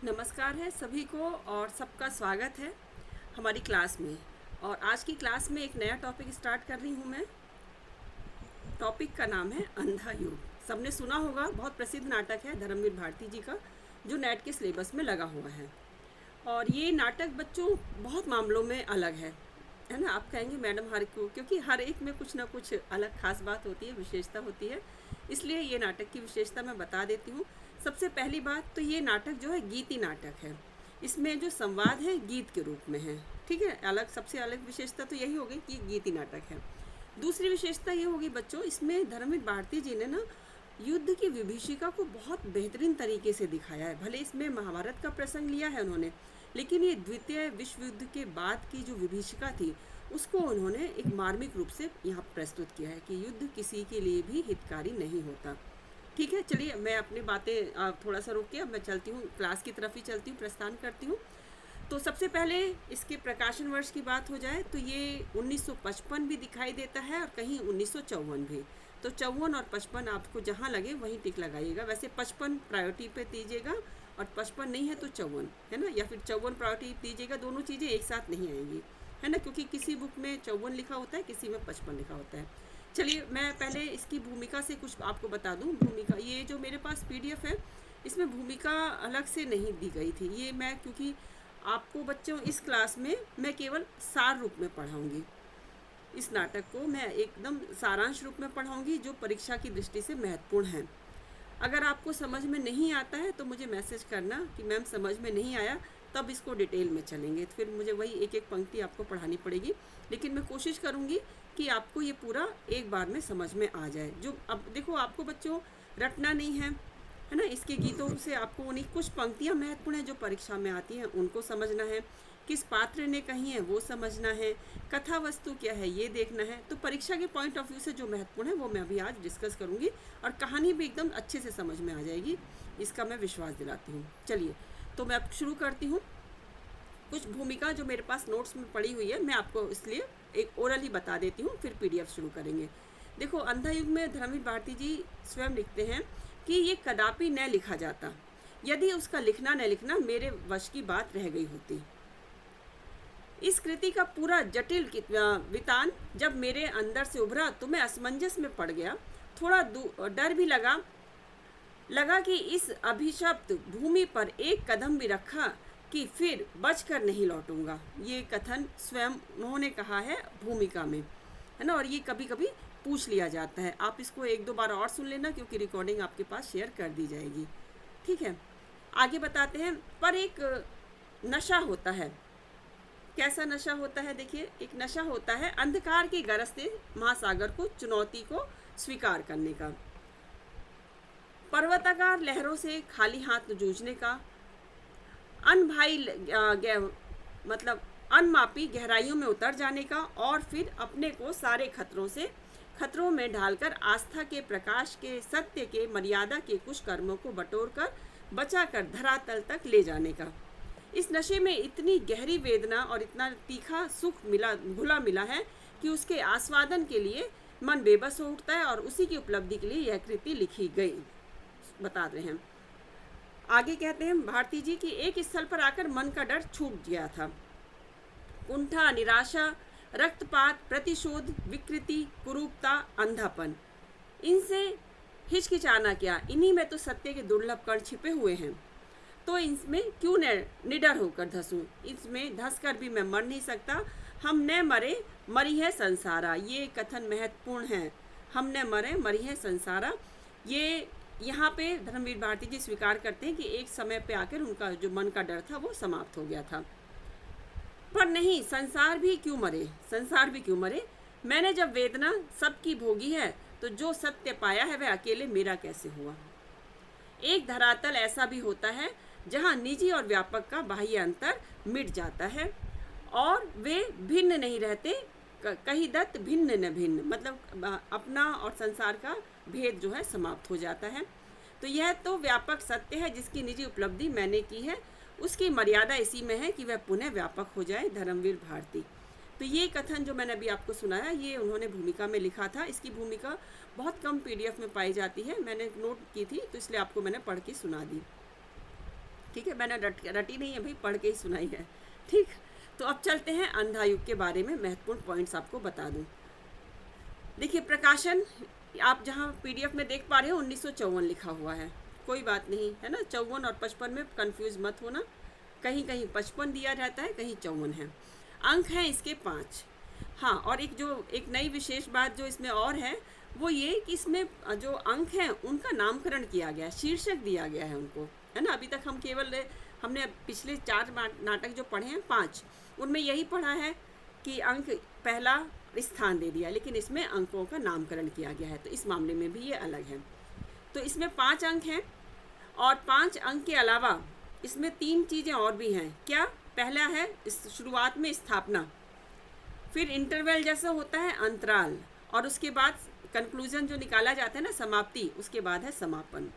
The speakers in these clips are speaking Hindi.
नमस्कार है सभी को और सबका स्वागत है हमारी क्लास में। और आज की क्लास में एक नया टॉपिक स्टार्ट कर रही हूँ मैं। टॉपिक का नाम है अंधा युग। सबने सुना होगा, बहुत प्रसिद्ध नाटक है धर्मवीर भारती जी का, जो नेट के सिलेबस में लगा हुआ है। और ये नाटक बच्चों बहुत मामलों में अलग है ना। आप कहेंगे मैडम हर को, क्योंकि हर एक में कुछ ना कुछ अलग खास बात होती है, विशेषता होती है, इसलिए ये नाटक की विशेषता मैं बता देती हूँ। सबसे पहली बात तो ये नाटक जो है गीति नाटक है। इसमें जो संवाद है गीत के रूप में है, ठीक है। सबसे अलग विशेषता तो यही होगी कि गीति नाटक है। दूसरी विशेषता ये होगी बच्चों, इसमें धर्मवीर भारती जी ने ना युद्ध की विभीषिका को बहुत बेहतरीन तरीके से दिखाया है। भले इसमें महाभारत का प्रसंग लिया है उन्होंने, लेकिन ये द्वितीय विश्व युद्ध के बाद की जो विभीषिका थी उसको उन्होंने एक मार्मिक रूप से यहाँ प्रस्तुत किया है कि युद्ध किसी के लिए भी हितकारी नहीं होता। ठीक है, चलिए मैं अपनी बातें थोड़ा सा रोक के अब मैं चलती हूँ, क्लास की तरफ ही चलती हूँ, प्रस्थान करती हूँ। तो सबसे पहले इसके प्रकाशन वर्ष की बात हो जाए तो ये 1955 भी दिखाई देता है और कहीं 1954 भी। तो 54 और 55 आपको जहाँ लगे वहीं टिक लगाइएगा। वैसे 55 प्रायोरिटी पे दीजिएगा और 55 नहीं है तो 54 है ना, या फिर 54 प्रायोरिटी दीजिएगा। दोनों चीज़ें एक साथ नहीं आएंगी, है ना, क्योंकि किसी बुक में 54 लिखा होता है, किसी में 55 लिखा होता है। चलिए मैं पहले इसकी भूमिका से कुछ आपको बता दूं। भूमिका, ये जो मेरे पास पीडीएफ है इसमें भूमिका अलग से नहीं दी गई थी। ये मैं, क्योंकि आपको बच्चों इस क्लास में मैं केवल सार रूप में पढ़ाऊँगी। इस नाटक को मैं एकदम सारांश रूप में पढ़ाऊँगी जो परीक्षा की दृष्टि से महत्वपूर्ण है। अगर आपको समझ में नहीं आता है तो मुझे मैसेज करना कि मैम समझ में नहीं आया, तब इसको डिटेल में चलेंगे। तो फिर मुझे वही एक एक पंक्ति आपको पढ़ानी पड़ेगी, लेकिन मैं कोशिश करूँगी कि आपको ये पूरा एक बार में समझ में आ जाए। जो अब देखो, आपको बच्चों रटना नहीं है ना। इसके गीतों से आपको उन्हीं कुछ पंक्तियाँ महत्वपूर्ण हैं जो परीक्षा में आती हैं, उनको समझना है। किस पात्र ने कही है वो समझना है। कथा वस्तु क्या है ये देखना है। तो परीक्षा के पॉइंट ऑफ व्यू से जो महत्वपूर्ण है वो मैं अभी आज डिस्कस करूँगी और कहानी भी एकदम अच्छे से समझ में आ जाएगी, इसका मैं विश्वास दिलाती हूँ। चलिए तो मैं अब शुरू करती हूँ। कुछ भूमिका जो मेरे पास नोट्स में पड़ी हुई है मैं आपको इसलिए एक ओरली बता देती हूँ, फिर पीडीएफ शुरू करेंगे। देखो, अंधा युग में धर्मवीर भारती जी स्वयं लिखते हैं कि ये कदापि न लिखा जाता, यदि उसका लिखना न लिखना मेरे वश की बात रह गई होती। इस कृति का पूरा जटिल वितान जब मेरे अंदर से उभरा तो मैं असमंजस में पड़ गया। थोड़ा डर भी लगा कि इस अभिशप्त भूमि पर एक कदम भी रखा कि फिर बचकर नहीं लौटूंगा। ये कथन स्वयं उन्होंने कहा है भूमिका में, है ना। और ये कभी कभी पूछ लिया जाता है। आप इसको एक दो बार और सुन लेना, क्योंकि रिकॉर्डिंग आपके पास शेयर कर दी जाएगी। ठीक है, आगे बताते हैं। पर एक नशा होता है। कैसा नशा होता है? देखिए, एक नशा होता है अंधकार की गरजते महासागर को, चुनौती को स्वीकार करने का, पर्वताकार लहरों से खाली हाथ जूझने का, मतलब अनमापी गहराइयों में उतर जाने का, और फिर अपने को सारे खतरों में ढालकर आस्था के प्रकाश के, सत्य के, मर्यादा के कुछ कर्मों को बटोर कर बचा कर धरातल तक ले जाने का। इस नशे में इतनी गहरी वेदना और इतना तीखा सुख घुला मिला है कि उसके आस्वादन के लिए मन बेबस हो उठता है, और उसी की उपलब्धि के लिए यह कृति लिखी गई, बता रहे हैं। आगे कहते हैं भारती जी की एक स्थल पर आकर मन का डर छूट गया था। कुंठा, निराशा, रक्तपात, प्रतिशोध, विकृति, कुरूपता, अंधापन, इनसे हिचकिचाना क्या, इन्हीं में तो सत्य के दुर्लभ कण छिपे हुए हैं। तो इसमें क्यों निडर होकर धंसूं, इसमें धंसकर भी मैं मर नहीं सकता। हम न मरे मरी है संसारा, ये कथन महत्वपूर्ण है। हम न मरे मरी है संसारा। ये यहाँ पे धर्मवीर भारती जी स्वीकार करते हैं कि एक समय पे आकर उनका जो मन का डर था वो समाप्त हो गया था। पर नहीं, संसार भी क्यों मरे। मैंने जब वेदना सबकी भोगी है तो जो सत्य पाया है वह अकेले मेरा कैसे हुआ। एक धरातल ऐसा भी होता है जहाँ निजी और व्यापक का बाह्य अंतर मिट जाता है और वे भिन्न नहीं रहते। कहीं दत्त भिन्न न भिन्न, मतलब अपना और संसार का भेद जो है समाप्त हो जाता है। तो यह तो व्यापक सत्य है जिसकी निजी उपलब्धि मैंने की है, उसकी मर्यादा इसी में है कि वह पुनः व्यापक हो जाए। धर्मवीर भारती। तो ये कथन जो मैंने अभी आपको सुनाया ये उन्होंने भूमिका में लिखा था। इसकी भूमिका बहुत कम पीडीएफ में पाई जाती है, मैंने नोट की थी तो इसलिए आपको मैंने पढ़ के सुना दी। ठीक है, मैंने रटी नहीं है भाई, पढ़ के ही सुनाई है। ठीक, तो अब चलते हैं अंधा युग के बारे में, महत्वपूर्ण पॉइंट्स आपको बता दूं। देखिए, प्रकाशन आप जहाँ पीडीएफ में देख पा रहे हो 1954 लिखा हुआ है, कोई बात नहीं है ना, 54 और 55 में कंफ्यूज मत होना, कहीं कहीं 55 दिया रहता है, कहीं 54 है। अंक हैं इसके 5। हाँ, और एक नई विशेष बात जो इसमें और है वो ये कि इसमें जो अंक हैं उनका नामकरण किया गया है, शीर्षक दिया गया है उनको, है ना। अभी तक हमने पिछले 4 नाटक जो पढ़े हैं 5, उनमें यही पढ़ा है कि अंक पहला स्थान दे दिया, लेकिन इसमें अंकों का नामकरण किया गया है, तो इस मामले में भी ये अलग है। तो इसमें 5 अंक हैं, और 5 अंक के अलावा इसमें 3 चीज़ें और भी हैं। क्या? पहला है इस शुरुआत में स्थापना, फिर इंटरवल जैसा होता है अंतराल, और उसके बाद कंक्लूजन जो निकाला जाता है ना, समाप्ति, उसके बाद है समापन।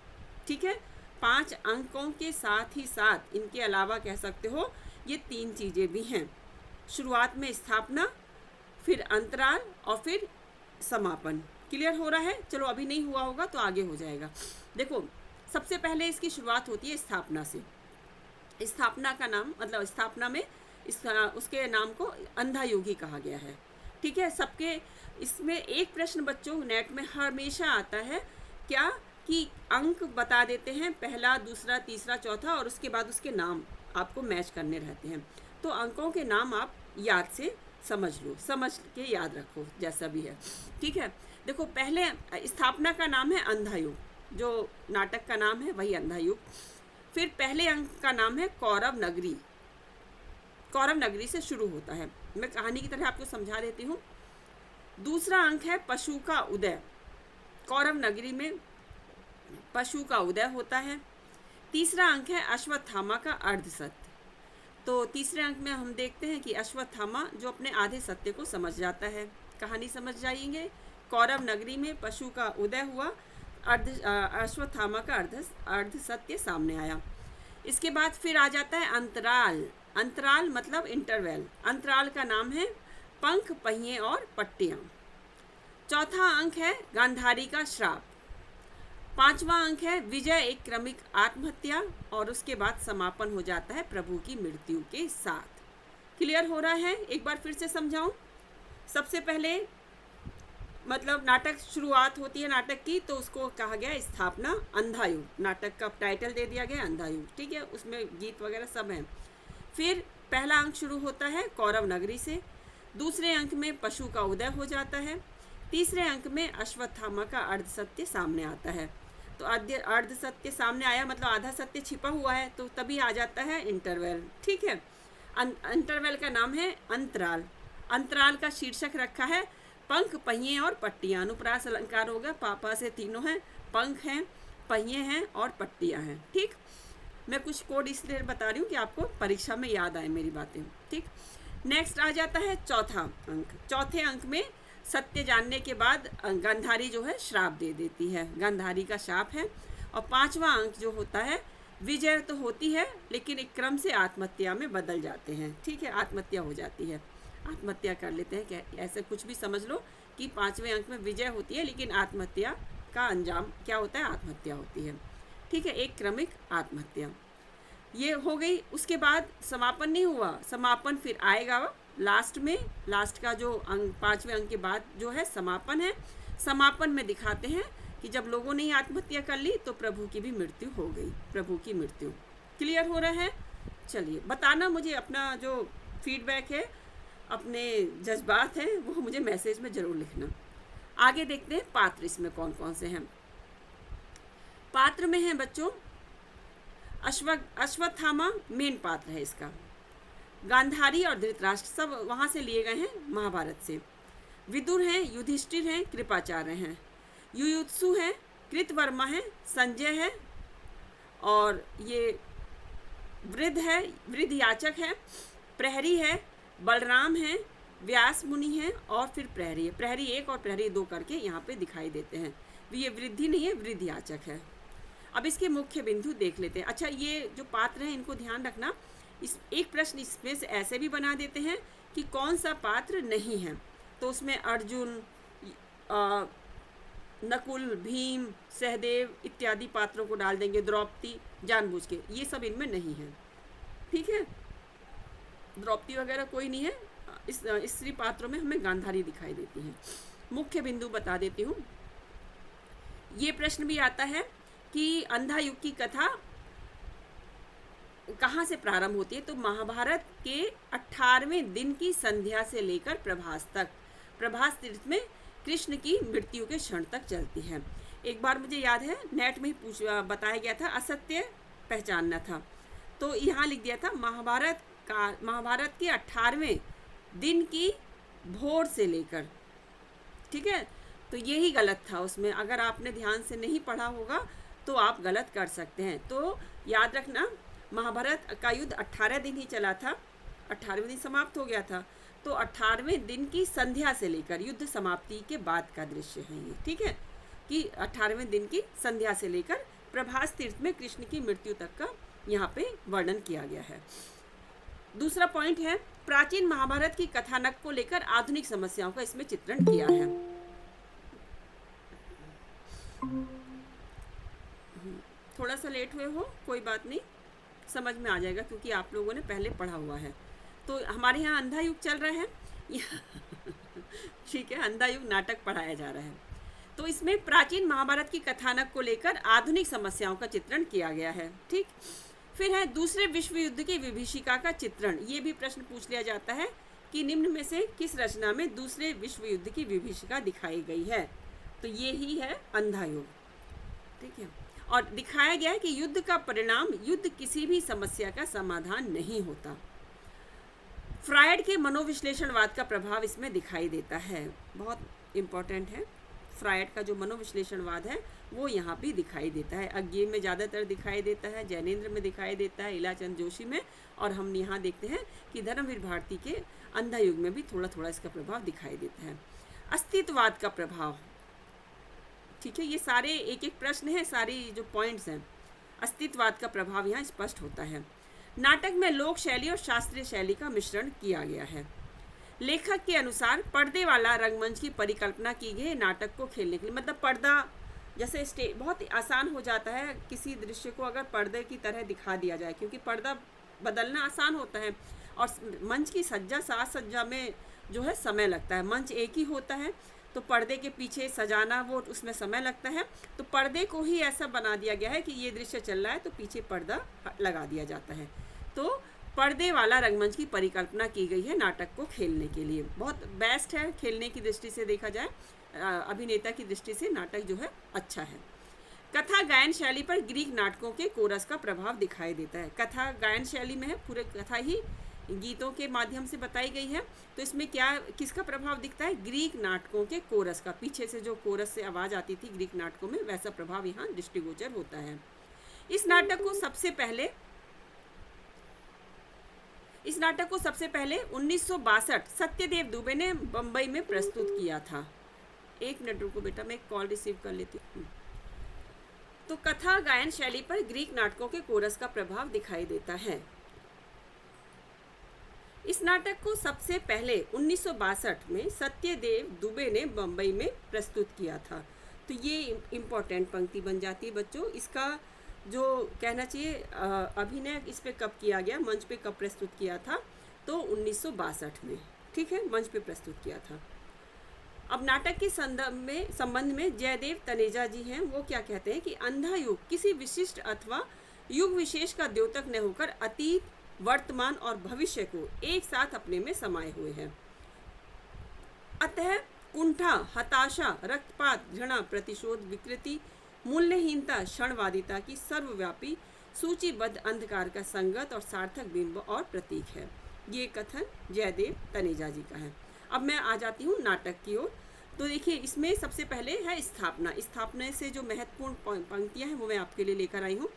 ठीक है, 5 अंकों के साथ ही साथ इनके अलावा कह सकते हो ये 3 चीज़ें भी हैं, शुरुआत में स्थापना, फिर अंतराल और फिर समापन। क्लियर हो रहा है? चलो, अभी नहीं हुआ होगा तो आगे हो जाएगा। देखो, सबसे पहले इसकी शुरुआत होती है स्थापना से। स्थापना का नाम, मतलब स्थापना में उसके नाम को अंधा युग ही कहा गया है। ठीक है, सबके इसमें एक प्रश्न बच्चों नेट में हमेशा आता है, क्या कि अंक बता देते हैं, पहला, दूसरा, तीसरा, चौथा, और उसके बाद उसके नाम आपको मैच करने रहते हैं। तो अंकों के नाम आप याद से समझ लो, समझ के याद रखो, जैसा भी है। ठीक है, देखो, पहले स्थापना का नाम है अंधा युग, जो नाटक का नाम है वही अंधा युग। फिर पहले अंक का नाम है कौरव नगरी। कौरव नगरी से शुरू होता है, मैं कहानी की तरह आपको समझा देती हूँ। दूसरा अंक है पशु का उदय। कौरव नगरी में पशु का उदय होता है। तीसरा अंक है अश्वत्थामा का अर्धसत्य। तो तीसरे अंक में हम देखते हैं कि अश्वत्थामा जो अपने आधे सत्य को समझ जाता है। कहानी समझ जाएंगे, कौरव नगरी में पशु का उदय हुआ, अश्वत्थामा का अर्धसत्य सामने आया। इसके बाद फिर आ जाता है अंतराल। अंतराल मतलब इंटरवल। अंतराल का नाम है पंख, पहिए और पट्टियाँ। चौथा अंक है गांधारी का श्राप। पांचवा अंक है विजय, एक क्रमिक आत्महत्या, और उसके बाद समापन हो जाता है प्रभु की मृत्यु के साथ। क्लियर हो रहा है? एक बार फिर से समझाऊं। सबसे पहले मतलब नाटक शुरुआत होती है नाटक की, तो उसको कहा गया स्थापना, अंधा युग। नाटक का टाइटल दे दिया गया अंधा युग। ठीक है, उसमें गीत वगैरह सब हैं। फिर पहला अंक शुरू होता है कौरव नगरी से। दूसरे अंक में पशु का उदय हो जाता है। तीसरे अंक में अश्वत्थामा का अर्धसत्य सामने आता है। तो अर्धसत्य सामने आया मतलब आधा सत्य छिपा हुआ है, तो तभी आ जाता है इंटरवल। ठीक है, इंटरवल का नाम है अंतराल। अंतराल का शीर्षक रखा है पंख, पहिए और पट्टियाँ। अनुप्रास अलंकार होगा, पापा से तीनों हैं, पंख हैं, पहिए हैं और पट्टियाँ हैं। ठीक, मैं कुछ कोड इसलिए बता रही हूँ कि आपको परीक्षा में याद आए मेरी बातें। ठीक, नेक्स्ट आ जाता है चौथा अंक। चौथे अंक में सत्य जानने के बाद गांधारी जो है श्राप दे देती है, गांधारी का श्राप है। और पांचवा अंक जो होता है, विजय तो होती है लेकिन एक क्रम से आत्महत्या में बदल जाते हैं। ठीक है, आत्महत्या हो जाती है, आत्महत्या कर लेते हैं। क्या ऐसे कुछ भी समझ लो कि पांचवें अंक में विजय होती है लेकिन आत्महत्या का अंजाम क्या होता है, आत्महत्या होती है। ठीक है, एक क्रमिक आत्महत्या ये हो गई। उसके बाद समापन नहीं हुआ, समापन फिर आएगा लास्ट में। लास्ट का जो अंक, पांचवें अंक के बाद जो है समापन है। समापन में दिखाते हैं कि जब लोगों ने आत्महत्या कर ली तो प्रभु की भी मृत्यु हो गई, प्रभु की मृत्यु। क्लियर हो रहा है? चलिए, बताना मुझे अपना जो फीडबैक है, अपने जज्बात हैं, वो मुझे मैसेज में ज़रूर लिखना। आगे देखते हैं पात्र इसमें कौन कौन से हैं। पात्र में हैं बच्चों अश्वत्थामा मेन पात्र है इसका। गांधारी और धृतराष्ट्र सब वहाँ से लिए गए हैं महाभारत से। विदुर हैं, युधिष्ठिर हैं, कृपाचार्य हैं, युयुत्सु हैं, कृतवर्मा हैं, संजय है, और ये वृद्ध है, वृद्ध याचक है, प्रहरी है, बलराम है, व्यास मुनि है, और फिर प्रहरी है। प्रहरी 1 और प्रहरी 2 करके यहाँ पे दिखाई देते हैं। ये वृद्धि नहीं है, वृद्ध याचक है। अब इसके मुख्य बिंदु देख लेते हैं। अच्छा, ये जो पात्र हैं इनको ध्यान रखना। इस एक प्रश्न इसमें से ऐसे भी बना देते हैं कि कौन सा पात्र नहीं है, तो उसमें अर्जुन, नकुल, भीम, सहदेव इत्यादि पात्रों को डाल देंगे, द्रौपदी जानबूझ के, ये सब इनमें नहीं है। ठीक है, द्रौपदी वगैरह कोई नहीं है। इस स्त्री पात्रों में हमें गांधारी दिखाई देती है। मुख्य बिंदु बता देती हूँ। ये प्रश्न भी आता है कि अंधा युग की कथा कहाँ से प्रारंभ होती है, तो महाभारत के 18वें दिन की संध्या से लेकर प्रभास तक, प्रभास तीर्थ में कृष्ण की मृत्यु के क्षण तक चलती है। एक बार मुझे याद है नेट में ही बताया गया था, असत्य पहचानना था, तो यहाँ लिख दिया था महाभारत के 18वें दिन की भोर से लेकर। ठीक है, तो यही गलत था उसमें, अगर आपने ध्यान से नहीं पढ़ा होगा तो आप गलत कर सकते हैं। तो याद रखना, महाभारत का युद्ध 18 दिन ही चला था, 18वें दिन समाप्त हो गया था, तो 18वें दिन की संध्या से लेकर युद्ध समाप्ति के बाद का दृश्य है ये। ठीक है, कि 18वें दिन की संध्या से लेकर प्रभास तीर्थ में कृष्ण की मृत्यु तक का यहाँ पे वर्णन किया गया है। दूसरा पॉइंट है, प्राचीन महाभारत की कथानक को लेकर आधुनिक समस्याओं का इसमें चित्रण किया है। थोड़ा सा लेट हुए हो, कोई बात नहीं, समझ में आ जाएगा क्योंकि आप लोगों ने पहले पढ़ा हुआ है। तो हमारे यहाँ अंधा युग चल रहा है ठीक है, अंधा युग नाटक पढ़ाया जा रहा है। तो इसमें प्राचीन महाभारत की कथानक को लेकर आधुनिक समस्याओं का चित्रण किया गया है। ठीक, फिर है दूसरे विश्व युद्ध की विभीषिका का चित्रण। ये भी प्रश्न पूछ लिया जाता है कि निम्न में से किस रचना में दूसरे विश्व युद्ध की विभीषिका दिखाई गई है, तो ये ही है अंधा युग। ठीक है, और दिखाया गया है कि युद्ध का परिणाम, युद्ध किसी भी समस्या का समाधान नहीं होता। फ्रायड के मनोविश्लेषणवाद का प्रभाव इसमें दिखाई देता है, बहुत इम्पोर्टेंट है। फ्रायड का जो मनोविश्लेषणवाद है वो यहाँ भी दिखाई देता है। अज्ञे में ज़्यादातर दिखाई देता है, जैनेन्द्र में दिखाई देता है, इलाचंद जोशी में, और हम यहाँ देखते हैं कि धर्मवीर भारती के अंधा युग में भी थोड़ा थोड़ा इसका प्रभाव दिखाई देता है। अस्तित्ववाद का प्रभाव, ठीक है, ये सारे एक एक प्रश्न है, सारी जो पॉइंट्स हैं, अस्तित्ववाद का प्रभाव यहाँ स्पष्ट होता है। नाटक में लोक शैली और शास्त्रीय शैली का मिश्रण किया गया है। लेखक के अनुसार पर्दे वाला रंगमंच की परिकल्पना की गई नाटक को खेलने के लिए, मतलब पर्दा जैसे बहुत आसान हो जाता है किसी दृश्य को अगर पर्दे की तरह दिखा दिया जाए, क्योंकि पर्दा बदलना आसान होता है और मंच की सज्जा, साज सज्जा में जो है समय लगता है। मंच एक ही होता है तो पर्दे के पीछे सजाना वो उसमें समय लगता है, तो पर्दे को ही ऐसा बना दिया गया है कि ये दृश्य चल रहा है तो पीछे पर्दा लगा दिया जाता है। तो पर्दे वाला रंगमंच की परिकल्पना की गई है नाटक को खेलने के लिए। बहुत बेस्ट है खेलने की दृष्टि से देखा जाए, अभिनेता की दृष्टि से नाटक जो है अच्छा है। कथा गायन शैली पर ग्रीक नाटकों के कोरस का प्रभाव दिखाई देता है। कथा गायन शैली में है, पूरे कथा ही गीतों के माध्यम से बताई गई है, तो इसमें क्या किसका प्रभाव दिखता है? ग्रीक नाटकों के कोरस का। पीछे से जो कोरस से आवाज़ आती थी ग्रीक नाटकों में, वैसा प्रभाव यहाँ दृष्टिगोचर होता है। इस नाटक को सबसे पहले 1962 सत्यदेव दुबे ने बम्बई में प्रस्तुत किया था। एक मिनट रुको बेटा, मैं एक कॉल रिसीव कर लेती हूँ। तो कथा गायन शैली पर ग्रीक नाटकों के कोरस का प्रभाव दिखाई देता है। इस नाटक को सबसे पहले 1962 में सत्यदेव दुबे ने बम्बई में प्रस्तुत किया था। तो ये इम्पोर्टेंट पंक्ति बन जाती है बच्चों। इसका जो कहना चाहिए अभिनय इस पे कब किया गया, मंच पे कब प्रस्तुत किया था, तो 1962 में, ठीक है, मंच पे प्रस्तुत किया था। अब नाटक के संबंध में जयदेव तनेजा जी हैं, वो क्या कहते हैं कि अंधा युग किसी विशिष्ट अथवा युग विशेष का द्योतक न होकर अतीत, वर्तमान और भविष्य को एक साथ अपने में समाये हुए हैं। अतः कुंठा, हताशा, रक्तपात, घृणा, प्रतिशोध, विकृति, मूल्यहीनता, क्षणवादिता की सर्वव्यापी सूचीबद्ध अंधकार का संगत और सार्थक बिंब और प्रतीक है। ये कथन जयदेव तनेजा जी का है। अब मैं आ जाती हूँ नाटक की ओर। तो देखिए, इसमें सबसे पहले है स्थापना। स्थापना से जो महत्वपूर्ण पंक्तियाँ हैं वो मैं आपके लिए लेकर आई हूँ।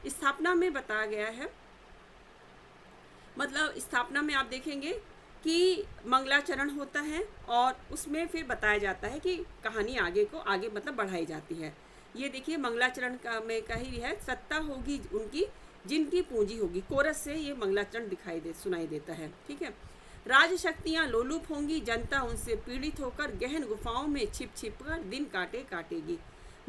स्थापना में बताया गया है, मतलब स्थापना में आप देखेंगे कि मंगलाचरण होता है और उसमें फिर बताया जाता है कि कहानी आगे मतलब बढ़ाई जाती है। ये देखिए, मंगलाचरण में कही है, सत्ता होगी उनकी जिनकी पूंजी होगी। कोरस से ये मंगलाचरण सुनाई देता है, ठीक है। राजशक्तियाँ लोलुप होंगी, जनता उनसे पीड़ित होकर गहन गुफाओं में छिप छिप कर दिन काटेगी।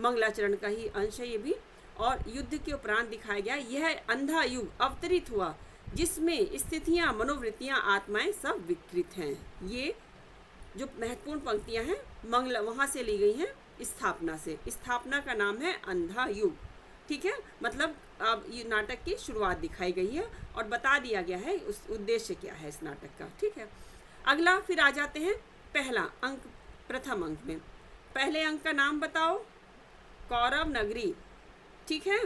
मंगलाचरण का ही अंश है ये भी। और युद्ध के उपरांत दिखाया गया यह अंधा युग अवतरित हुआ, जिसमें स्थितियाँ, मनोवृत्तियाँ, आत्माएं सब विकृत हैं। ये जो महत्वपूर्ण पंक्तियां हैं मंगल वहाँ से ली गई हैं, स्थापना से। स्थापना का नाम है अंधा युग, ठीक है। मतलब अब ये नाटक की शुरुआत दिखाई गई है और बता दिया गया है उस उद्देश्य क्या है इस नाटक का, ठीक है। अगला फिर आ जाते हैं पहला अंक, प्रथम अंक में। पहले अंक का नाम बताओ, कौरव नगरी, ठीक है।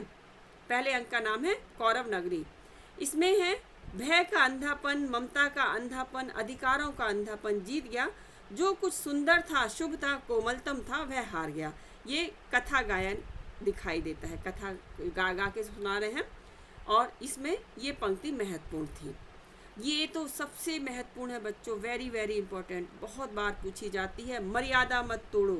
पहले अंक का नाम है कौरव नगरी। इसमें है भय का अंधापन, ममता का अंधापन, अधिकारों का अंधापन जीत गया। जो कुछ सुंदर था, शुभ था, कोमलतम था, वह हार गया। ये कथा गायन दिखाई देता है, कथा गा के सुना रहे हैं और इसमें ये पंक्ति महत्वपूर्ण थी। ये तो सबसे महत्वपूर्ण है बच्चों, वेरी वेरी इंपॉर्टेंट, बहुत बार पूछी जाती है। मर्यादा मत तोड़ो,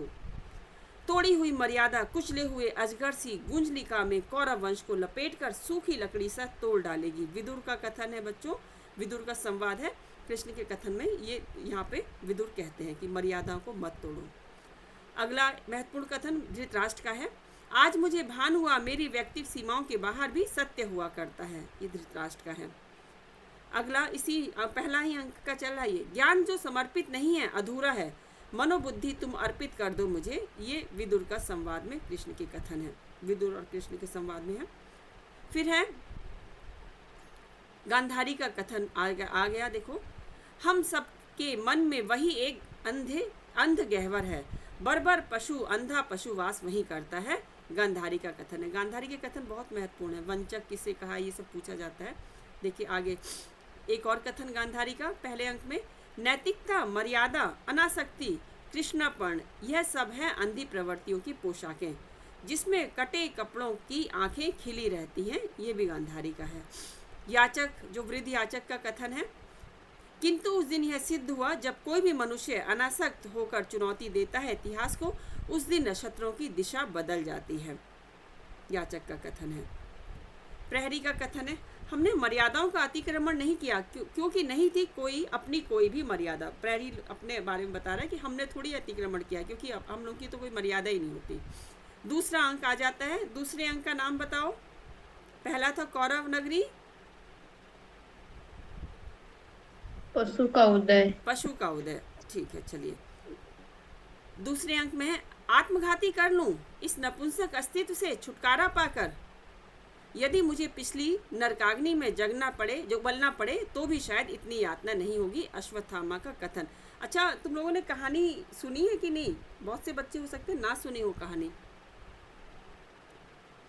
तोड़ी हुई मर्यादा कुचले हुए अजगर सी गुंजलिका में कौरव वंश को लपेटकर सूखी लकड़ी सा तोड़ डालेगी। विदुर का कथन है बच्चों, विदुर का संवाद है कृष्ण के कथन में। ये यहाँ पे विदुर कहते हैं कि मर्यादाओं को मत तोड़ो। अगला महत्वपूर्ण कथन धृतराष्ट्र का है। आज मुझे भान हुआ मेरी व्यक्तिगत सीमाओं के बाहर भी सत्य हुआ करता है, ये धृतराष्ट्र का है। अगला इसी पहला ही अंक का चल रहा है। ज्ञान जो समर्पित नहीं है अधूरा है, मनोबुद्धि तुम अर्पित कर दो मुझे। ये विदुर का संवाद में कृष्ण के कथन है, विदुर और कृष्ण के संवाद में है। फिर है गांधारी का कथन आ गया देखो। हम सब के मन में वही एक अंध गहवर है, बर्बर पशु अंधा पशुवास वही करता है। गांधारी का कथन है। गांधारी के कथन बहुत महत्वपूर्ण है। वंचक किसे कहा, ये सब पूछा जाता है। देखिए आगे एक और कथन गांधारी का पहले अंक में। नैतिकता, मर्यादा, अनासक्ति, कृष्णापन, यह सब है अंधी प्रवृत्तियों की पोशाकें, जिसमें कटे कपड़ों की आंखें खिली रहती हैं। ये भी गांधारी का है। याचक, जो वृद्ध याचक का कथन है। किंतु उस दिन यह सिद्ध हुआ जब कोई भी मनुष्य अनासक्त होकर चुनौती देता है इतिहास को, उस दिन नक्षत्रों की दिशा बदल जाती है। याचक का कथन है। प्रहरी का कथन है। हमने मर्यादाओं का अतिक्रमण नहीं किया क्योंकि नहीं थी कोई भी मर्यादा। प्रहरी अपने बारे में बता रहा है कि हमने थोड़ी अतिक्रमण किया क्योंकि हम लोग की तो कोई मर्यादा ही नहीं होती। दूसरा अंक आ जाता है। दूसरे अंक का नाम बताओ। पहला था कौरव नगरी, पशु का उदय। पशु का उदय, ठीक है। चलिए दूसरे अंक में है आत्मघाती कर लूं इस नपुंसक अस्तित्व से छुटकारा पाकर। यदि मुझे पिछली नरकाग्नि में जगना पड़े तो भी शायद इतनी यातना नहीं होगी। अश्वत्थामा का कथन। अच्छा, तुम लोगों ने कहानी सुनी है कि नहीं? बहुत से बच्चे हो सकते हैं ना सुनी हो कहानी,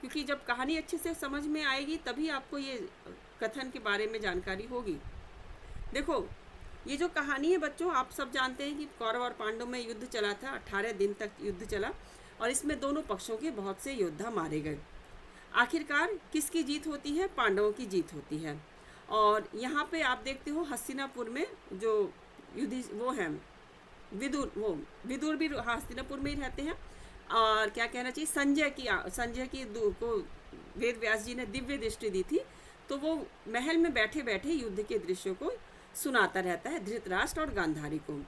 क्योंकि जब कहानी अच्छे से समझ में आएगी तभी आपको ये कथन के बारे में जानकारी होगी। देखो ये जो कहानी है बच्चों, आप सब जानते हैं कि कौरव और पांडव में युद्ध चला था। 18 दिन तक युद्ध चला और इसमें दोनों पक्षों के बहुत से योद्धा मारे गए। आखिरकार किसकी जीत होती है? पांडवों की जीत होती है। और यहाँ पे आप देखते हो हस्तिनापुर में जो वो हैं विदुर भी हस्तिनापुर में ही रहते हैं। और क्या कहना चाहिए, संजय की को वेद व्यास जी ने दिव्य दृष्टि दी थी, तो वो महल में बैठे बैठे युद्ध के दृश्यों को सुनाता रहता है धृतराष्ट्र और गांधारी को।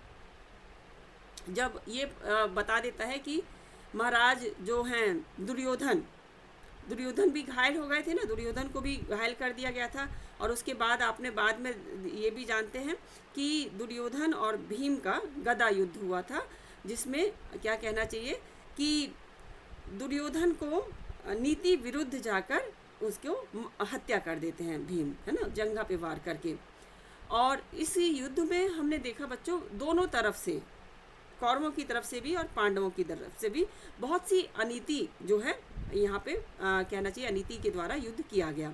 जब ये बता देता है कि महाराज जो हैं दुर्योधन भी घायल हो गए थे ना, दुर्योधन को भी घायल कर दिया गया था। और उसके बाद आपने बाद में ये भी जानते हैं कि दुर्योधन और भीम का गदा युद्ध हुआ था, जिसमें क्या कहना चाहिए कि दुर्योधन को नीति विरुद्ध जाकर उसको हत्या कर देते हैं भीम, है ना, जंघा पे वार करके। और इस युद्ध में हमने देखा बच्चों दोनों तरफ से, कौरवों की तरफ से भी और पांडवों की तरफ से भी बहुत सी अनीति जो है यहाँ पे कहना चाहिए अनीति के द्वारा युद्ध किया गया।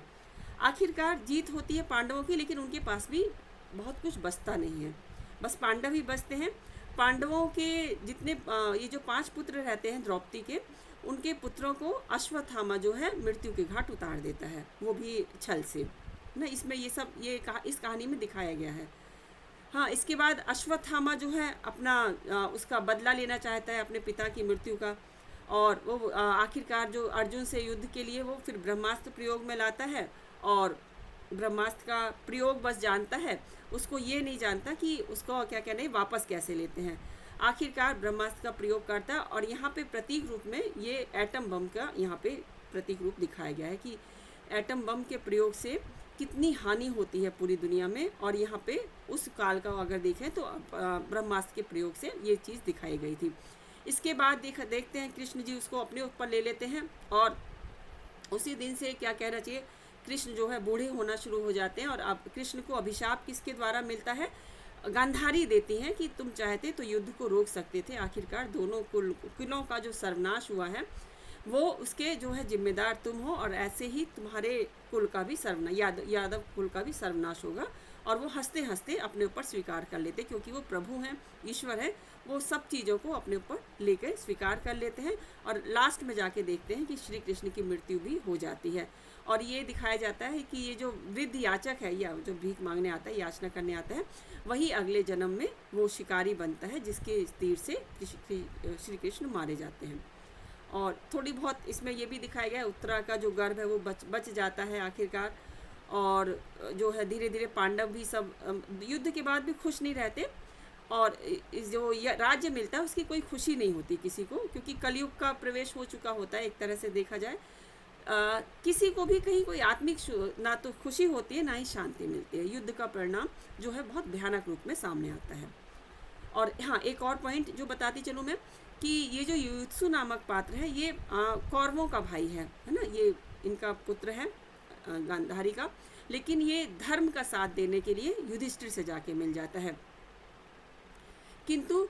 आखिरकार जीत होती है पांडवों की, लेकिन उनके पास भी बहुत कुछ बचता नहीं है, बस पांडव ही बचते हैं। पांडवों के जितने ये जो 5 पुत्र रहते हैं द्रौपदी के, उनके पुत्रों को अश्वत्थामा जो है मृत्यु के घाट उतार देता है, वो भी छल से ना। इसमें ये सब इस कहानी में दिखाया गया है। हाँ, इसके बाद अश्वत्थामा जो है अपना उसका बदला लेना चाहता है अपने पिता की मृत्यु का। और वो आखिरकार जो अर्जुन से युद्ध के लिए वो फिर ब्रह्मास्त्र प्रयोग में लाता है और ब्रह्मास्त्र का प्रयोग बस जानता है, उसको ये नहीं जानता कि उसको क्या कहना है, वापस कैसे लेते हैं। आखिरकार ब्रह्मास्त्र का प्रयोग करता है और यहाँ पे प्रतीक रूप में ये एटम बम का यहाँ पे प्रतीक रूप दिखाया गया है कि एटम बम के प्रयोग से कितनी हानि होती है पूरी दुनिया में। और यहाँ पे उस काल का अगर देखें तो ब्रह्मास्त्र के प्रयोग से ये चीज़ दिखाई गई थी। इसके बाद देखते हैं कृष्ण जी उसको अपने ऊपर ले लेते हैं और उसी दिन से क्या कहना चाहिए, कृष्ण जो है बूढ़े होना शुरू हो जाते हैं। और अब कृष्ण को अभिशाप किसके द्वारा मिलता है, गांधारी देती हैं कि तुम चाहते तो युद्ध को रोक सकते थे। आखिरकार दोनों कुलों का जो सर्वनाश हुआ है वो उसके जो है जिम्मेदार तुम हो, और ऐसे ही तुम्हारे कुल का भी यादव कुल का भी सर्वनाश होगा। और वो हंसते हंसते अपने ऊपर स्वीकार कर लेते, क्योंकि वो प्रभु हैं, ईश्वर है, वो सब चीज़ों को अपने ऊपर लेकर स्वीकार कर लेते हैं। और लास्ट में जाके देखते हैं कि श्री कृष्ण की मृत्यु भी हो जाती है। और ये दिखाया जाता है कि ये जो वृद्ध याचक है या जो भीख मांगने आता है, याचना करने आता है, वही अगले जन्म में वो शिकारी बनता है जिसके तीर से श्री कृष्ण मारे जाते हैं। और थोड़ी बहुत इसमें ये भी दिखाया गया है, उत्तरा का जो गर्भ है वो बच जाता है आखिरकार। और जो है धीरे धीरे पांडव भी सब युद्ध के बाद भी खुश नहीं रहते, और जो राज्य मिलता है उसकी कोई खुशी नहीं होती किसी को, क्योंकि कलयुग का प्रवेश हो चुका होता है एक तरह से देखा जाए। किसी को भी कहीं कोई आत्मिक ना तो खुशी होती है ना ही शांति मिलती है। युद्ध का परिणाम जो है बहुत भयानक रूप में सामने आता है। और हाँ, एक और पॉइंट जो बताती चलूँ मैं कि ये जो युयुत्सु नामक पात्र है ये कौरवों का भाई है ना, ये इनका पुत्र है गांधारी का, लेकिन ये धर्म का साथ देने के लिए युधिष्ठिर से जाके मिल जाता है। किंतु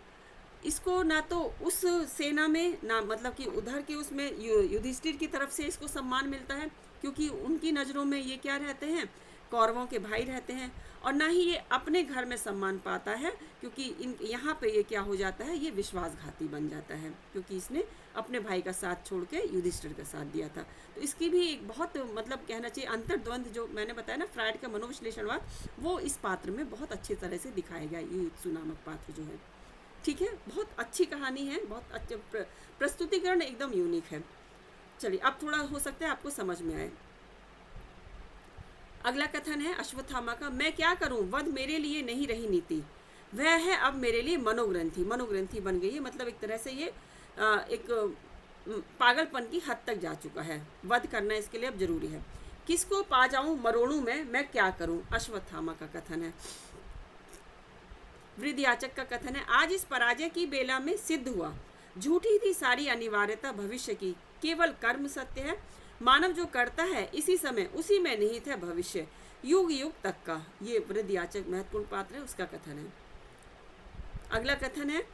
इसको ना तो उस सेना में ना मतलब कि उधर के उसमें युधिष्ठिर की तरफ से इसको सम्मान मिलता है, क्योंकि उनकी नज़रों में ये क्या रहते हैं, कौरवों के भाई रहते हैं। और ना ही ये अपने घर में सम्मान पाता है, क्योंकि यहाँ पे ये क्या हो जाता है, ये विश्वासघाती बन जाता है, क्योंकि इसने अपने भाई का साथ छोड़ के युधिष्ठिर का साथ दिया था। तो इसकी भी एक बहुत मतलब कहना चाहिए अंतर्द्वंद जो मैंने बताया ना, फ्रायड का मनोविश्लेषणवाद, वो इस पात्र में बहुत अच्छी तरह से दिखाया गया। युयुत्सु नामक पात्र जो है, ठीक है, बहुत अच्छी कहानी है, बहुत अच्छा प्रस्तुतिकरण एकदम यूनिक है। चलिए अब थोड़ा हो सकता है आपको समझ में आए। अगला कथन है अश्वत्थामा का, मैं क्या करूं, वध मेरे लिए नहीं रही नीति, वह है अब मेरे लिए मनोग्रंथि। मनोग्रंथि बन गई है, मतलब एक तरह से ये एक पागलपन की हद तक जा चुका है। वध करना इसके लिए अब जरूरी है। किसको पा जाऊं मरोड़ू मैं क्या करूं, अश्वत्थामा का कथन है। वृद्ध याचक का कथन है, आज इस पराजय की बेला में सिद्ध हुआ, झूठी थी सारी अनिवार्यता भविष्य की, केवल कर्म सत्य है, मानव जो करता है इसी समय उसी में निहित है भविष्य, युग युग तक का। ये वृद्ध याचक महत्वपूर्ण पात्र है, उसका कथन है। अगला कथन है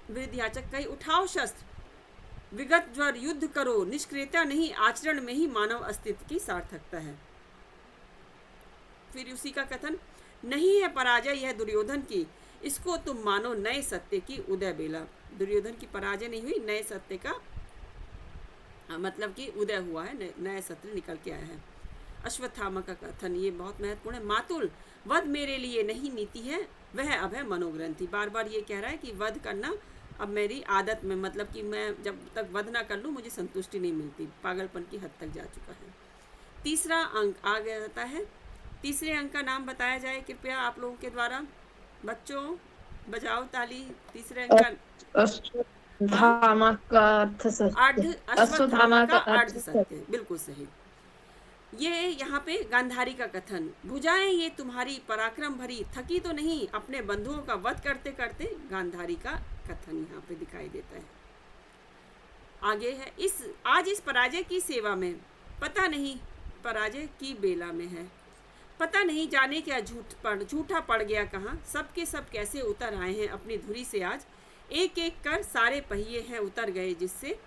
वृद्ध याचक का ही, उठाओ शस्त्र, विगत ज्वर युद्ध करो, निष्क्रियता नहीं आचरण में ही मानव अस्तित्व की सार्थकता है। फिर उसी का कथन, नहीं है पराजय यह दुर्योधन की, इसको तुम मानो नए सत्य की उदय बेला। दुर्योधन की पराजय नहीं हुई, नए सत्य का मतलब कि उदय हुआ है, नए सत्य निकल के आया है। अश्वत्थामा का कथन ये बहुत महत्वपूर्ण है, मातुल वध मेरे लिए नहीं नीति है, वह अब है मनोग्रंथि। बार बार ये कह रहा है कि वध करना अब मेरी आदत में, मतलब कि मैं जब तक वध ना कर लूँ मुझे संतुष्टि नहीं मिलती, पागलपन की हद तक जा चुका है। तीसरा अंक आ गया जाता है, तीसरे अंक का नाम बताया जाए कृपया आप लोगों के द्वारा, बच्चों बजाओ ताली। तीसरे अंक का अश्वत्थामा का अर्थ सत्य, अश्वत्थामा का अर्थ सत्य, बिल्कुल सही। ये यहाँ पे गांधारी का कथन, भुजाएं ये तुम्हारी पराक्रम भरी, थकी तो नहीं अपने बंधुओं का वध करते करते, गांधारी का कथन यहाँ पे दिखाई देता है। आगे है, आज इस पराजय की सेवा में, पता नहीं पराजय की बेला में है, पता नहीं जाने क्या झूठा पड़ गया कहाँ, सबके सब कैसे उतर आए हैं अपनी धुरी से आज, एक एक कर सारे पहिए हैं उतर गए जिससे,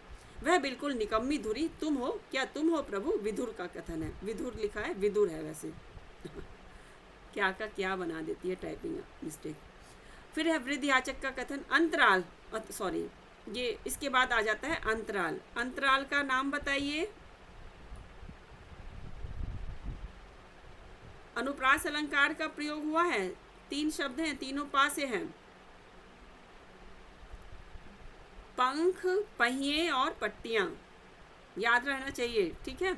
वह बिल्कुल निकम्मी धुरी तुम हो, क्या तुम हो प्रभु। विदुर का कथन है, विदुर लिखा है विदुर है वैसे क्या का क्या बना देती है टाइपिंग मिस्टेक। फिर है वृद्ध याचक का कथन, अंतराल, सॉरी ये इसके बाद आ जाता है अंतराल। अंतराल का नाम बताइए। अनुप्रास अलंकार का प्रयोग हुआ है, 3 शब्द हैं, तीनों पा से हैं, पंख, पहिए और पट्टियां, याद रहना चाहिए, ठीक है।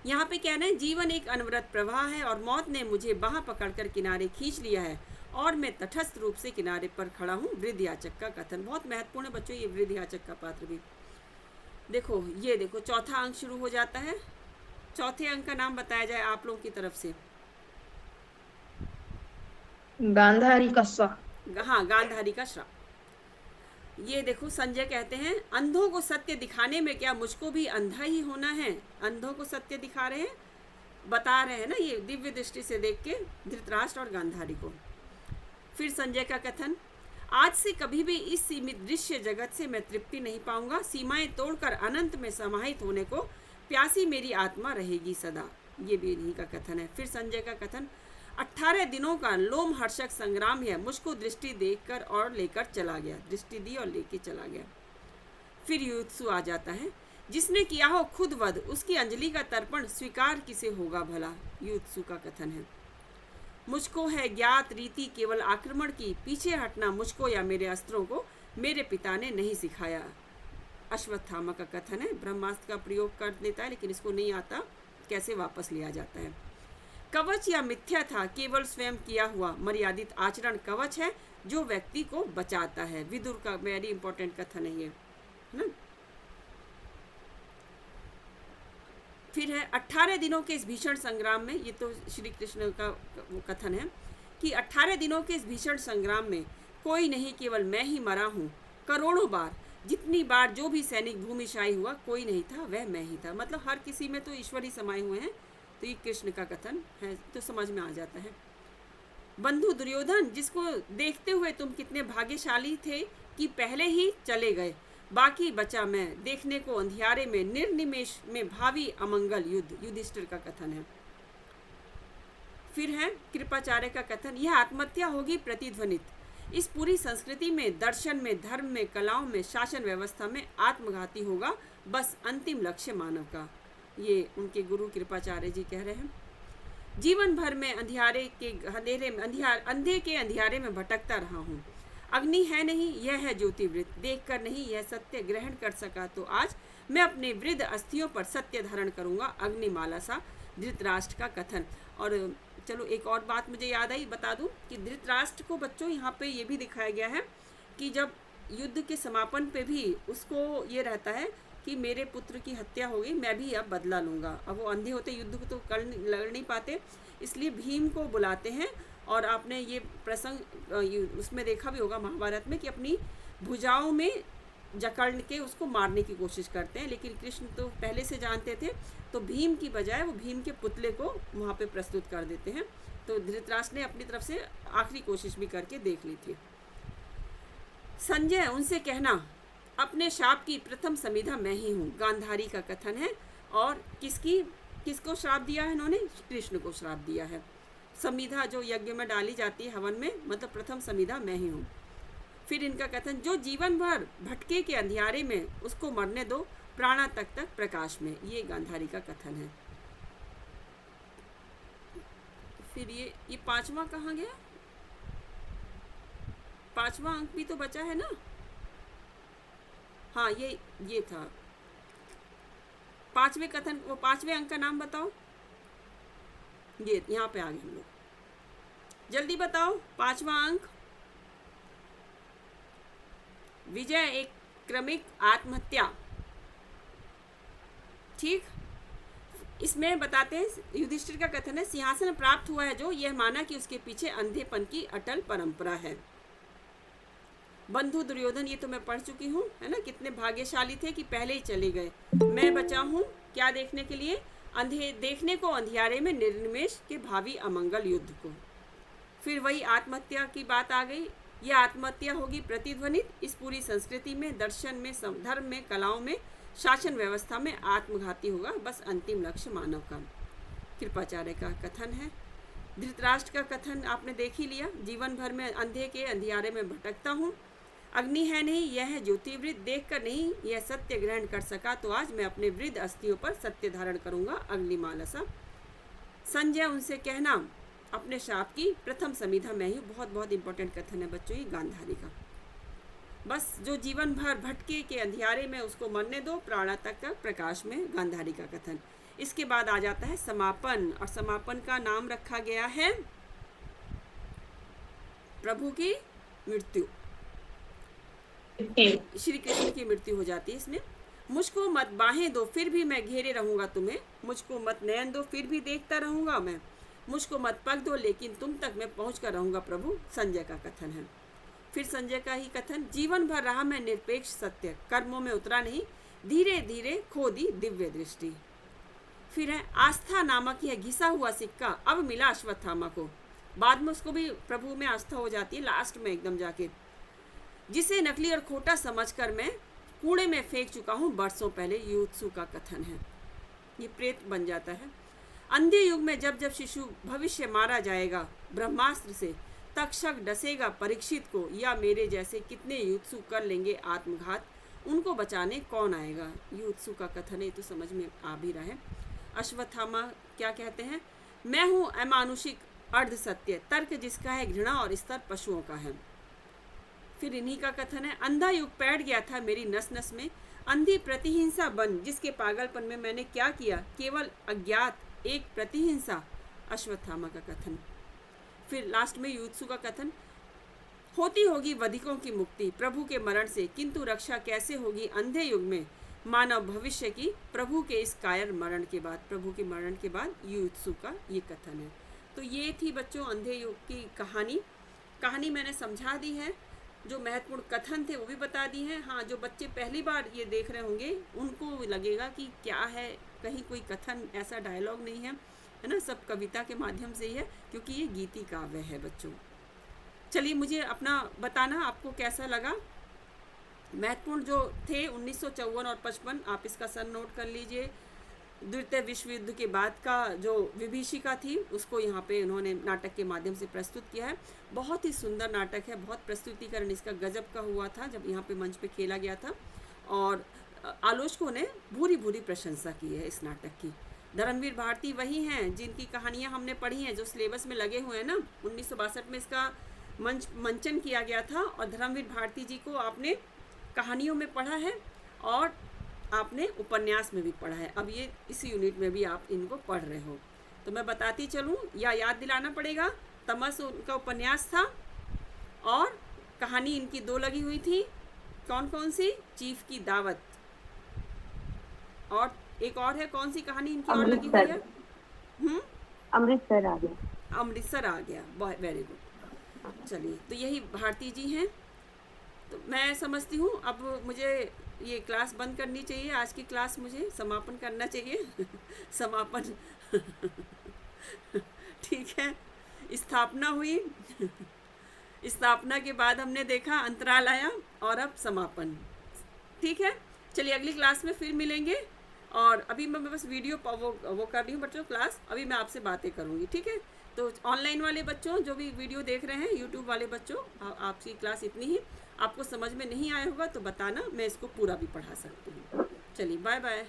यहाँ पे कहना है जीवन एक अनवरत प्रवाह है और मौत ने मुझे बाह पकड़कर किनारे खींच लिया है और मैं तटस्थ रूप से किनारे पर खड़ा हूँ। वृद्ध याचक का कथन बहुत महत्वपूर्ण है बच्चों, ये वृद्ध याचक का पात्र भी। देखो ये देखो चौथा अंक शुरू हो जाता है। चौथे अंक का नाम बताया जाए आप लोगों की तरफ से। गांधारी का श्राप। हाँ, गांधारी का श्राप। ये देखो संजय कहते हैं अंधों को सत्य दिखाने में क्या मुझको भी अंधा ही होना है। अंधों को सत्य दिखा रहे हैं, बता रहे हैं ना, ये दिव्य दृष्टि से देख के धृतराष्ट्र और गांधारी को। फिर संजय का कथन, आज से कभी भी इस सीमित दृश्य जगत से मैं तृप्ति नहीं पाऊंगा। सीमाएं तोड़कर अनंत में समाहित होने को प्यासी मेरी आत्मा रहेगी सदा। ये भी इन्हीं का कथन है। फिर संजय का कथन, 18 दिनों का लोमहर्षक संग्राम है, मुझको दृष्टि देखकर और लेकर चला गया। दृष्टि दी और लेके चला गया। फिर युत्सु आ जाता है, जिसने किया हो खुद वध उसकी अंजलि का तर्पण स्वीकार किसे होगा भला। युत्सु का कथन है, मुझको है ज्ञात रीति केवल आक्रमण की, पीछे हटना मुझको या मेरे अस्त्रों को मेरे पिता ने नहीं सिखाया। अश्वत्थामा का कथन है, ब्रह्मास्त्र का प्रयोग कर देता है लेकिन इसको नहीं आता कैसे वापस लिया जाता है। कवच या मिथ्या था, केवल स्वयं किया हुआ मर्यादित आचरण कवच है जो व्यक्ति को बचाता है। विदुर का वेरी इंपॉर्टेंट कथन है ये, है ना। फिर है 18 दिनों के इस भीषण संग्राम में, ये तो श्री कृष्ण का वो कथन है कि 18 दिनों के इस भीषण संग्राम में कोई नहीं, केवल मैं ही मरा हूँ। करोड़ों बार, जितनी बार जो भी सैनिक भूमिशाई हुआ कोई नहीं था, वह मैं ही था। मतलब हर किसी में तो ईश्वर ही समाये हुए हैं। तो ये कृष्ण का कथन है, तो समझ में आ जाता है। बंधु दुर्योधन, जिसको देखते हुए तुम कितने भाग्यशाली थे कि पहले ही चले गए, बाकी बचा मैं, देखने को अंधियारे में निर्निमेष में भावी अमंगल युद्ध। युधिष्ठिर का कथन है। फिर है कृपाचार्य का कथन, यह आत्महत्या होगी प्रतिध्वनित। इस पूरी संस्कृति में, दर्शन में, धर्म में, कलाओं में, शासन व्यवस्था में आत्मघाती होगा बस अंतिम लक्ष्य मानव का। ये उनके गुरु कृपाचार्य जी कह रहे हैं। जीवन भर में अंधेरे के अंधियारे में भटकता रहा हूँ। अग्नि है नहीं, यह है ज्योतिवृत्त। देख कर नहीं, यह सत्य ग्रहण कर सका तो आज मैं अपने वृद्ध अस्थियों पर सत्य धारण करूंगा। अग्निमाला सा। धृतराष्ट्र का कथन। और चलो एक और बात मुझे याद आई, बता दूं कि धृतराष्ट्र को बच्चों यहाँ पे ये भी दिखाया गया है कि जब युद्ध के समापन पे भी उसको ये रहता है कि मेरे पुत्र की हत्या हो गई, मैं भी अब बदला लूँगा। अब वो अंधे होते युद्ध को तो लड़ नहीं पाते, इसलिए भीम को बुलाते हैं। और आपने ये प्रसंग उसमें देखा भी होगा महाभारत में कि अपनी भुजाओं में जकड़ के उसको मारने की कोशिश करते हैं, लेकिन कृष्ण तो पहले से जानते थे, तो भीम की बजाय वो भीम के पुतले को वहाँ पे प्रस्तुत कर देते हैं। तो धृतराष्ट्र ने अपनी तरफ से आखिरी कोशिश भी करके देख ली थी। संजय, उनसे कहना अपने शाप की प्रथम समिधा मैं ही हूँ। गांधारी का कथन है। और किसको श्राप दिया है इन्होंने? कृष्ण को श्राप दिया है। समिधा जो यज्ञ में डाली जाती है हवन में, मतलब प्रथम समिधा मैं ही हूँ। फिर इनका कथन, जो जीवन भर भटके के अंधियारे में उसको मरने दो, प्राणा तक प्रकाश में। ये गांधारी का कथन है। फिर ये पांचवा कहाँ गया? पांचवा अंक भी तो बचा है ना। हाँ, ये था पांचवें कथन। वो पांचवें अंक का नाम बताओ। ये यहाँ पे आ गए हम लोग, जल्दी बताओ। पांचवा अंक, विजय एक क्रमिक आत्महत्या। ठीक, इसमें बताते हैं युधिष्ठिर का कथन है, सिंहासन प्राप्त हुआ है जो, यह माना कि उसके पीछे अंधेपन की अटल परंपरा है। बंधु दुर्योधन, ये तो मैं पढ़ चुकी हूँ, है ना। कितने भाग्यशाली थे कि पहले ही चले गए। मैं बचा हूँ क्या देखने के लिए? देखने को अंधियारे में निर्निमेष के भावी अमंगल युद्ध को। फिर वही आत्महत्या की बात आ गई। यह आत्महत्या होगी प्रतिध्वनित। इस पूरी संस्कृति में, दर्शन में, धर्म में, कलाओं में, शासन व्यवस्था में आत्मघाती होगा बस अंतिम लक्ष्य मानव का। कृपाचार्य का कथन है। धृतराष्ट्र का कथन आपने देख ही लिया। जीवन भर में अंधे के अंधियारे में भटकता हूँ। अग्नि है नहीं, यह है ज्योतिवृत्त। देख कर नहीं, यह सत्य ग्रहण कर सका तो आज मैं अपने वृद्ध अस्थियों पर सत्य धारण करूंगा। अग्निमाला सा। संजय, उनसे कहना अपने शाप की प्रथम समिधा मैं ही। बहुत बहुत इंपॉर्टेंट कथन है बच्चों ये गांधारी का। बस जो जीवन भर भटके के अंधियारे में उसको मरने दो, प्राणा तक का प्रकाश में गांधारी का कथन। इसके बाद आ जाता है समापन, और समापन का नाम रखा गया है प्रभु की मृत्यु। श्री कृष्ण की मृत्यु हो जाती है इसमें। मुझको मत बाहें दो फिर भी मैं घेरे रहूंगा तुम्हें, मुझको मत नयन दो फिर भी देखता रहूंगा मैं, मुझको मत पग दो लेकिन तुम तक मैं पहुंच कर रहूंगा प्रभु। संजय का कथन है। फिर संजय का ही कथन, जीवन भर रहा मैं निरपेक्ष सत्य, कर्मों में उतरा नहीं, धीरे धीरे खो दी दिव्य दृष्टि। फिर है आस्था नामक यह घिसा हुआ सिक्का अब मिला अश्वत्थामा को। बाद में उसको भी प्रभु में आस्था हो जाती है, लास्ट में एकदम जाके, जिसे नकली और खोटा समझकर मैं कूड़े में फेंक चुका हूँ बरसों पहले। युत्सु का कथन है। ये प्रेत बन जाता है। अंधे युग में जब जब शिशु भविष्य मारा जाएगा ब्रह्मास्त्र से, तक्षक डसेगा परीक्षित को, या मेरे जैसे कितने युत्सु कर लेंगे आत्मघात, उनको बचाने कौन आएगा। युत्सु का कथन है, तो समझ में आ भी रहा है। अश्वत्थामा क्या कहते हैं, मैं हूँ अमानुषिक अर्ध सत्य, तर्क जिसका है घृणा और स्तर पशुओं का है। फिर इन्हीं का कथन है, अंधा युग पैठ गया था मेरी नस नस में, अंधी प्रतिहिंसा बन जिसके पागलपन में मैंने क्या किया, केवल अज्ञात एक प्रतिहिंसा। अश्वत्थामा का कथन। फिर लास्ट में युत्सु का कथन, होती होगी वधिकों की मुक्ति प्रभु के मरण से, किंतु रक्षा कैसे होगी अंधे युग में मानव भविष्य की, प्रभु के इस कायर मरण के बाद। प्रभु के मरण के बाद युत्सु का ये कथन है। तो ये थी बच्चों अंधे युग की कहानी मैंने समझा दी है। जो महत्वपूर्ण कथन थे वो भी बता दी हैं। हाँ, जो बच्चे पहली बार ये देख रहे होंगे उनको लगेगा कि क्या है, कहीं कोई कथन ऐसा डायलॉग नहीं है, है ना, सब कविता के माध्यम से ही है, क्योंकि ये गीति काव्य है बच्चों। चलिए मुझे अपना बताना आपको कैसा लगा। महत्वपूर्ण जो थे 1954 और 55, आप इसका सन नोट कर लीजिए। द्वितीय विश्व युद्ध के बाद का जो विभीषिका थी उसको यहाँ पे उन्होंने नाटक के माध्यम से प्रस्तुत किया है। बहुत ही सुंदर नाटक है, बहुत प्रस्तुतिकरण इसका गजब का हुआ था जब यहाँ पे मंच पे खेला गया था, और आलोचकों ने भूरी भूरी प्रशंसा की है इस नाटक की। धर्मवीर भारती वही हैं जिनकी कहानियाँ हमने पढ़ी हैं, जो सिलेबस में लगे हुए हैं ना। 1962 में इसका मंचन किया गया था, और धर्मवीर भारती जी को आपने कहानियों में पढ़ा है और आपने उपन्यास में भी पढ़ा है। अब ये इस यूनिट में भी आप इनको पढ़ रहे हो, तो मैं बताती चलूँ या याद दिलाना पड़ेगा। तमस उनका उपन्यास था, और कहानी इनकी दो लगी हुई थी। कौन कौन सी? चीफ की दावत, और एक और है, कौन सी कहानी इनकी और लगी हुई है? अमृतसर आ गया। अमृतसर आ गया, वेरी गुड। चलिए, तो यही भारती जी हैं। तो मैं समझती हूँ अब मुझे ये क्लास बंद करनी चाहिए। आज की क्लास मुझे समापन करना चाहिए। समापन ठीक है। स्थापना हुई, स्थापना के बाद हमने देखा अंतराल आया, और अब समापन। ठीक है, चलिए अगली क्लास में फिर मिलेंगे। और अभी मैं बस वीडियो वो कर रही हूँ बच्चों क्लास, अभी मैं आपसे बातें करूँगी। ठीक है, तो ऑनलाइन वाले बच्चों जो भी वीडियो देख रहे हैं, यूट्यूब वाले बच्चों, आपकी क्लास इतनी ही। आपको समझ में नहीं आया होगा तो बताना, मैं इसको पूरा भी पढ़ा सकती हूँ। चलिए बाय बाय।